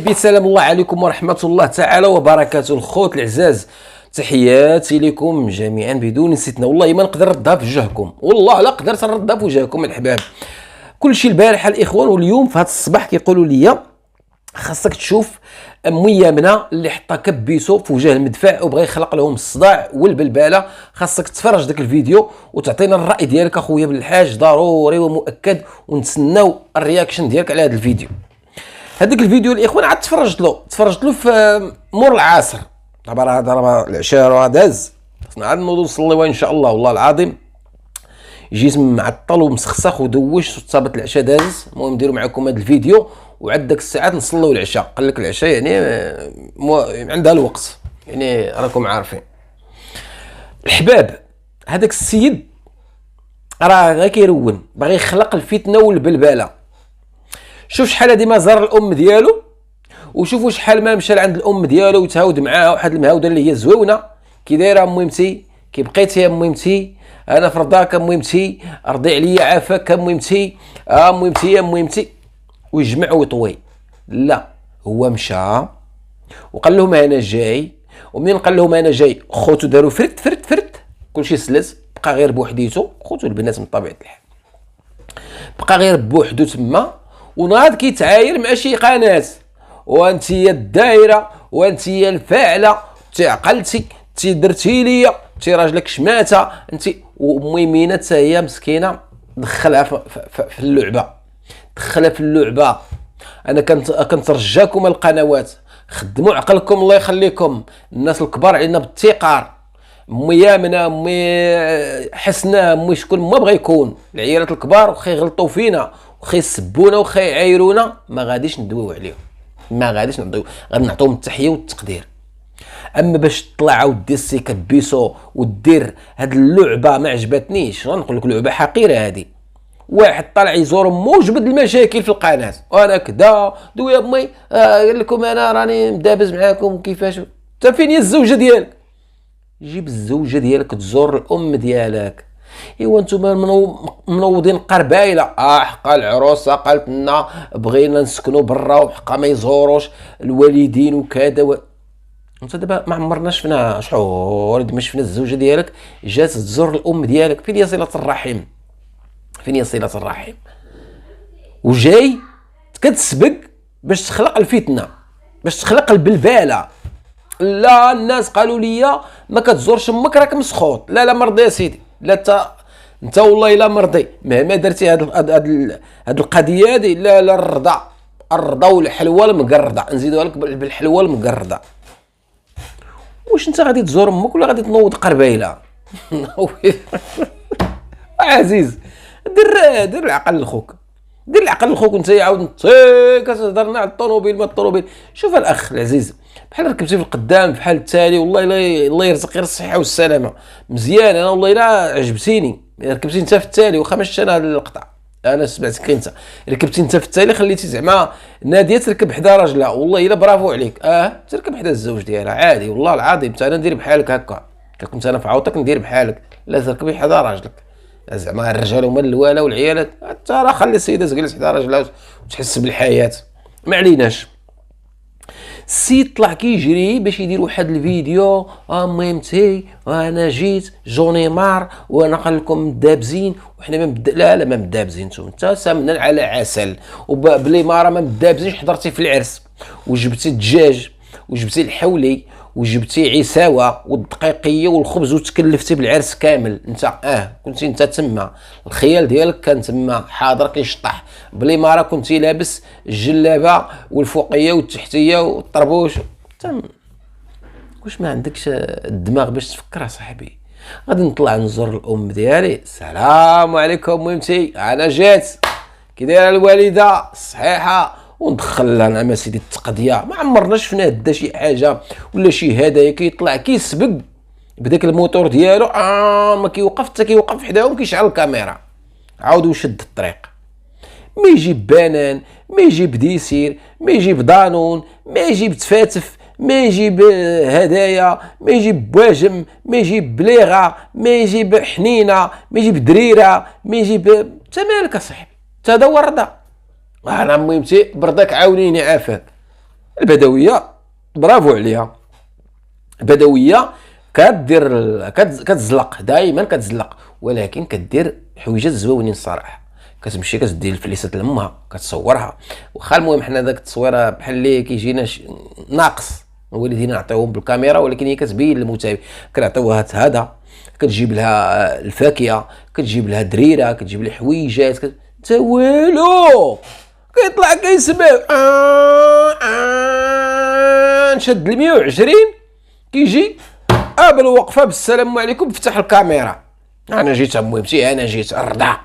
بسلام الله عليكم ورحمة الله تعالى وبركاته. الخوت العزاز، تحياتي لكم جميعا بدون استثناء. والله ما نقدر نردها في وجهكم، والله لا قدرت نردها في وجهكم الحباب. كلشي البارح الاخوان، واليوم في هذا الصباح كيقولوا لي خاصك تشوف يامنه اللي حطها كبيسو في وجه المدفع وبغى يخلق لهم الصداع والبلباله. خاصك تفرج داك الفيديو وتعطينا الراي ديالك اخويا بالحاج، ضروري ومؤكد، ونتسناو الرياكشن ديالك على هذا الفيديو. هذاك الفيديو الاخوان عاد تفرجت له في مور العصر، دابا العشاء راه داز، خصنا عاد نوضو نصليو ان شاء الله. والله العظيم جيت معطل ومسخسخ ودوشت وتصابت العشاء داز. المهم نديرو معكم هذا الفيديو وعاد داك الساعات نصليو العشاء. قال لك العشاء يعني عندها الوقت، يعني راكم عارفين الحباب. هذاك السيد راه غير كيرون، باغي يخلق الفتنه والبلبله. شوف شحال هادي ما زار الام ديالو، وشوفوا شحال ما مشى لعند الام ديالو وتهاود معاها واحد المهاوده اللي هي زويونه. كي دايره مهمتي، كي بقيتي يا مهمتي، انا في رضاك مهمتي، ارضي عليا عافاك مهمتي، مهمتي يا مهمتي، ويجمع ويطوي. لا، هو مشى وقال لهم انا جاي، ومنين قال لهم انا جاي خوتو داروا فرت كلشي سلس، بقى غير بوحديتو. خوتو البنات من طبيعه الحال بقى غير بوحدو تما، وناض كيتعاير مع شي قناه، وانت يا الدايره، وانت يا الفاعله، انت عقلتي، انت درتي ليا، انت راجلك شماته، انت وميمينه حتى هي مسكينه دخلها في اللعبه، انا كنت رجاكم القنوات، خدموا عقلكم الله يخليكم. الناس الكبار علينا بالتقار، امي يامنه، امي حسنه، امي شكون ما بغى يكون. العيالات الكبار وخا يغلطوا فينا وخا يسبونا وخا يعايرونا، ما غاديش ندويو عليهم، غادي نعطيهم التحيه والتقدير. اما باش تطلع ودير السي كبيسو ودير هاد اللعبه ما عجبتنيش. غنقول لك لعبه حقيره هادي. واحد طالع يزور مو وجبد المشاكل في القناه، وانا كدا دو يا امي، قال لكم انا راني مدابز معاكم كيفاش. انت فين هي الزوجه ديالك؟ جيب الزوجه ديالك تزور الام ديالك. ايوا نتوما منوضين قربايله، حقا العروسه قالت لنا بغينا نسكنوا برا، وحقا ما يزوروش الوالدين وكذا انت دابا ما عمرنا شفنا شحال ما شفنا الزوجه ديالك جات تزور الام ديالك. فين هي صله الرحم؟ وجاي كتسبق باش تخلق الفتنه، باش تخلق البلباله. لا، الناس قالوا لي ما كتزورش امك راك مسخوط. لا مرضي يا سيدي، لا انت والله لا مرضي مهما درتي هاد القضيه هادي. لا الرضا والحلوه المقرده، نزيدوها لك بالحلوه المقرده. واش انت غادي تزور امك ولا غادي تنوض قربايله؟ عزيز، دير العقل لخوك، وانت عاود كتهضرنا على الطوموبيل. ما الطوموبيل، شوف الاخ العزيز، بحال ركبتي في القدام بحال التالي، والله الله يرزق غير الصحه والسلامه. مزيان، انا والله لا عجبتيني ركبتي انت في التالي، واخا ما شفتش انا هذا القطع، انا سمعتك انت ركبتي انت في التالي، خليتي زعما ناديه تركب حدا راجلها. والله الا برافو عليك، تركب حدا الزوج ديالها عادي. والله العظيم حتى انا ندير بحالك هكا، كنت انا في عوضك ندير بحالك. لا تركبي حدا راجلك، زعما الرجال هما الوالا والعيالات، حتى راه خلي السيده تجلس حدا راجلها وتحس بالحياه. ما عليناش. السيد طلع كيجري باش يدير واحد الفيديو، مهمتي وانا جيت جوني مار، وانا قال لكم مدابزين وحنا ما مدابزين. انت سامنا على عسل، وبلي ما راه ما مدابزينش. حضرتي في العرس وجبتي الدجاج وجبتي الحولي وجبتي عساوه والدقيقيه والخبز وتكلفتي بالعرس كامل. انت كنتي انت تما، الخيال ديالك كان تما حاضر كيشطح. بلي ما راه كنتي لابس الجلابه والفوقيه والتحتيه والطربوش. واش ما عندكش الدماغ باش تفكر صاحبي؟ غادي نطلع نزور الام ديالي، السلام عليكم مهمتي، انا جات، كي دايره الوالده صحيحه، وندخل لها انا سيدي التقضيه. ما عمرنا شفنا هدا شي حاجه ولا شي هدايا. كيطلع كيسبق بداك الموتور ديالو، ما كيوقف حتى كيوقف حداهم، كيشعل الكاميرا، عاود وشد الطريق. ما يجيب بنان، ما يجيب ديسير، ما يجيب دانون، ما يجيب تفاتف، ما يجيب هدايا، ما يجيب بواجم، ما يجيب بليغه، ما يجيب حنينه، ما يجيب دريره، ما يجيب. انت مالك اصاحبي؟ انت هذا هو الرضا. انا مهمتي برضاك عاونيني عافاك. البدويه برافو عليها. البدويه كتزلق دائما كتزلق، ولكن كدير حويجات زوينين الصراحه. كتمشي كتدير الفليسات لامها كتصورها، واخا المهم حنا داك التصويره بحال اللي كيجينا ناقص والدينا نعطيوهم بالكاميرا، ولكن هي كتبين للمتابع. كنعطيوها هذا، كتجيب لها الفاكهه، كتجيب لها دريره، كتجيب لها حويجات تا والو كيطلع كيسمع نشد 120 كيجي قابل وقفه بالسلام عليكم، فتح الكاميرا. انا جيت مهمتي، انا جيت ارضع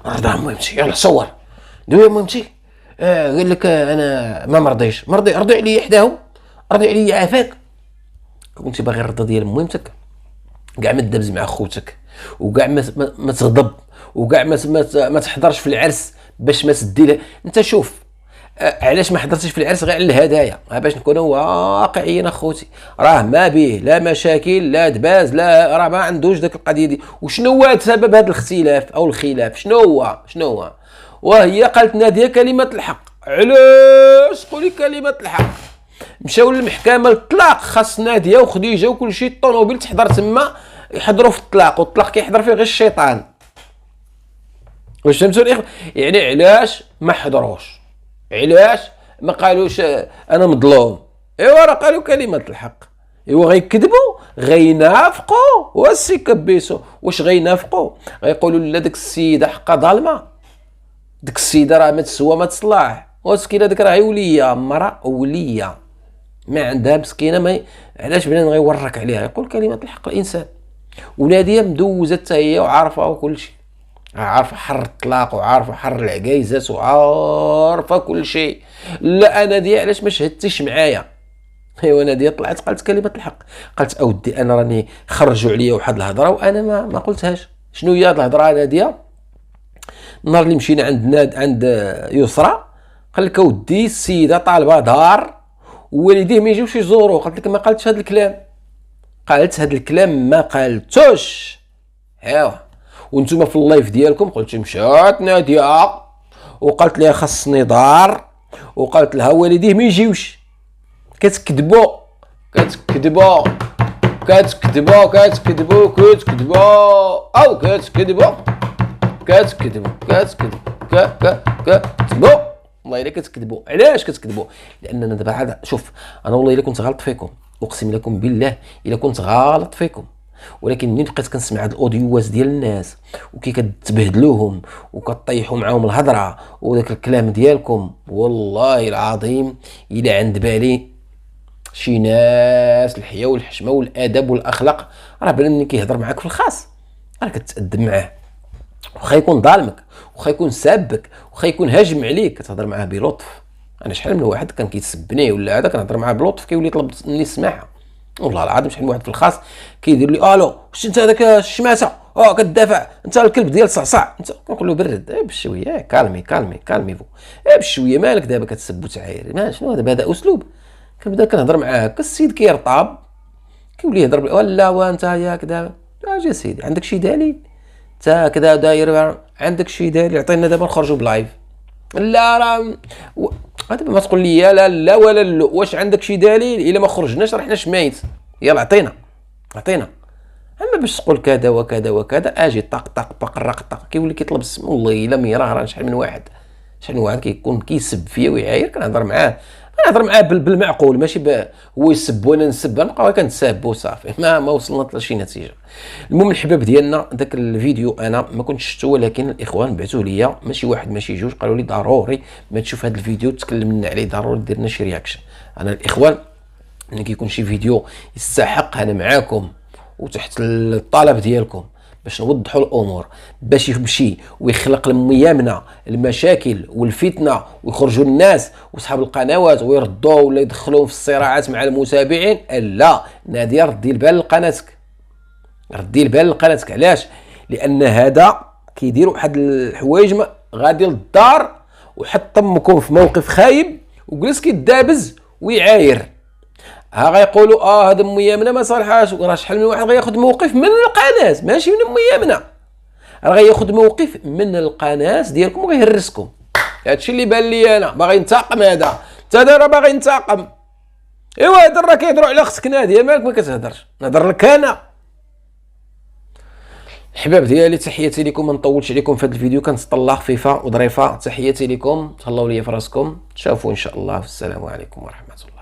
مهمتي، يلا صور دوي مهمتي. قال لك انا ما مرضيش، رضي عليا حداهم، رضي عليا عافاك. كنتي باغي الرضا ديال مهمتك، كاع ما تدابز مع خوتك، وكاع ما تغضب، وكاع ما تحضرش في العرس باش ما تدي. انت شوف علاش ما حضرتيش في العرس؟ غير على الهدايا، باش نكونوا واقعيين اخوتي. راه ما به لا مشاكل لا دباز، لا راه ما عندوش داك القضيه دي. وشنو هو سبب هذا الاختلاف او الخلاف؟ شنو هو؟ وهي قالت ناديه كلمه الحق. علاش قولي كلمه الحق؟ مشاو للمحكمه الطلاق، خاص ناديه وخديجه وكل شيء الطوموبيل تحضر تما يحضروا في الطلاق، والطلاق كيحضر فيه غير الشيطان. واش فهمتوا الاخوه؟ يعني علاش ما حضروش؟ علاش ما قالوش انا مظلوم؟ ايوا راه قالوا كلمه الحق. ايوا غيكذبوا غينافقوا واسي كبيسو. واش غينافقوا؟ غيقولوا لا ديك السيده حقا ظالمه، ديك السيده راه ما تسوى ما تصلاح، وسكينه ديك راه وليه مراه وليه ما عندها مسكينه. ما علاش بنادم غيورك عليها؟ يقول كلمه الحق الانسان. وناديه مدوزه حتى هي وعارفه وكل شيء، عارفه حر الطلاق وعارفه حر العكايزات وعارفه كل شيء. لا ناديه علاش ما شهدتيش معايا؟ ايوا ناديه طلعت قالت كلمه الحق، قالت اودي انا راني خرجوا عليا واحد الهضره وانا ما قلتهاش. شنو هي هاد الهضره ناديه؟ النهار اللي مشينا عند يسرى، قال لك اودي السيده طالبه دار ووالديه ما يجيوش يزوروه. قالت لك ما قالتش هذا الكلام، قالت هذا الكلام ما قالتوش. ايوا وانتم في اللايف ديالكم قلتوا مشات ناديه وقالت لها خصني دار، وقالت لها والديه ما يجيوش. كتكذبوا او كتكذبوا والله الا كتكذبوا. علاش كتكذبوا؟ لاننا دابا هذا شوف، انا والله الا كنت غلط فيكم، اقسم لكم بالله الا كنت غلط فيكم، ولكن منين بقيت كنسمع هاد الاوديوات ديال الناس وكي كتبهدلوهم وكطيحوا معاهم الهضره وداك الكلام ديالكم، والله العظيم الا عند بالي شي ناس الحياه والحشمه والادب والاخلاق، راه بنادم كيهضر معاك في الخاص راه كتادب معاه، وخا يكون ظالمك، وخا يكون سابك، وخا يكون هاجم عليك، كتهضر معاه بلطف. انا شحال من واحد كان كيسبني ولا هذا كنهضر معاه بلطف كيولي يطلب مني السماحه. والله العظيم شحال من واحد في الخاص كيدير لي الو واش انت هذاك الشماسه كتدافع انت الكلب ديال صعصع انت. كنقول له برد بشويه، كالمي فو بشويه، مالك دابا كتسب وتعاير؟ ما شنو دابا هذا اسلوب؟ كنبدا كنهضر معاه السيد كيرطاب كيولي يهضر ولا وانت ياك دابا اجي سيدي عندك شي دليل انت كذا داير؟ عندك شي دليل؟ عطينا دابا نخرجوا بلايف. لا راه دابا ما تقول لي لا ولا لا، واش عندك شي دليل؟ الا ما خرجناش راه حنا شمايت، يلا عطينا. اما باش تقول كذا وكذا وكذا اجي طق رق كيولي كيطلب السم. والله الا ميراه راه شحال من واحد كيكون كيسب فيا ويعاير كنهضر معاه بالمعقول، ماشي هو يسب وانا نسب نبقاو كنتسابوا صافي. ما وصلنا لشي نتيجه. المهم الحباب ديالنا داك الفيديو انا ما كنتش شفتو، ولكن الاخوان بعثوا ليا ماشي واحد ماشي جوج، قالوا لي ضروري ما تشوف هذا الفيديو تكلمنا عليه، ضروري دير لنا شي رياكشن. انا الاخوان ملي كيكون شي فيديو يستحق انا معاكم وتحت الطلب ديالكم باش نوضحوا الامور، باش يمشي ويخلق لميامنا المشاكل والفتنه ويخرجوا الناس واصحاب القنوات ويردوا ولا يدخلوهم في الصراعات مع المتابعين. لا ناديه ردي البال لقناتك، علاش؟ لان هذا كيدير واحد الحوايج غادي للدار وحط امكم في موقف خايب وجلس كيدابز ويعاير. غيقولوا هذا ميامنا ما صالحاش، راه شحال من واحد غياخذ موقف من القناه ماشي من ميامنا، راه غياخذ موقف من القناه ديالكم وغيهرسكم. هادشي اللي بان لي انا باغي ينتقم، هذا تا دابا باغي ينتقم. ايوا هادر راه كيهضروا على خصك ناديه، مالك ما كتهضرش، نهضر لك انا. الحباب ديالي تحياتي لكم، ما نطولش عليكم في هذا الفيديو، كنتطلع خفيفه وظريفه. تحياتي لكم، تهلاو ليا في راسكم، تشافوا ان شاء الله، والسلام عليكم ورحمه الله.